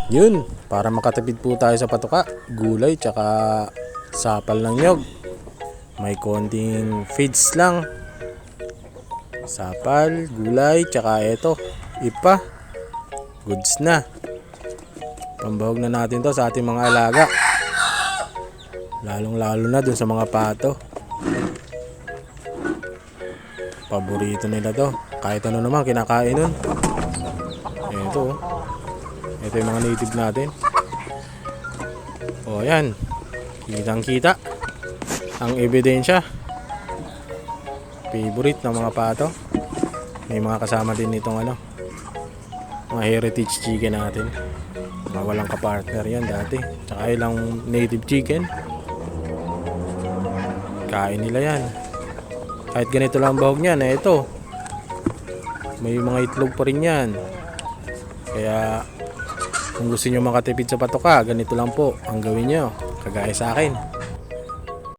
Yun, para makatipid po tayo sa patuka, gulay tsaka sapal ng nyog. May konting feeds lang. Sapal, gulay, tsaka ito, ipa. Goods na. Pambahog na natin to sa ating mga alaga. Lalong lalo na dun sa mga pato. Paborito nila to. Kahit ano naman kinakain nun. Ito oh. Ito yung mga native natin. O yan. Kitang kita ang ebidensya. Favorite ng mga pato. May mga kasama din itong mga heritage chicken natin. Mga walang kapartner yan dati. Tsaka ilang native chicken. Kain nila yan. Kahit ganito lang bahog niyan, ito. May mga itlog pa rin yan. Kaya kung gusto nyo makatipid sa patoka, ganito lang po ang gawin nyo. Kagaya sa akin.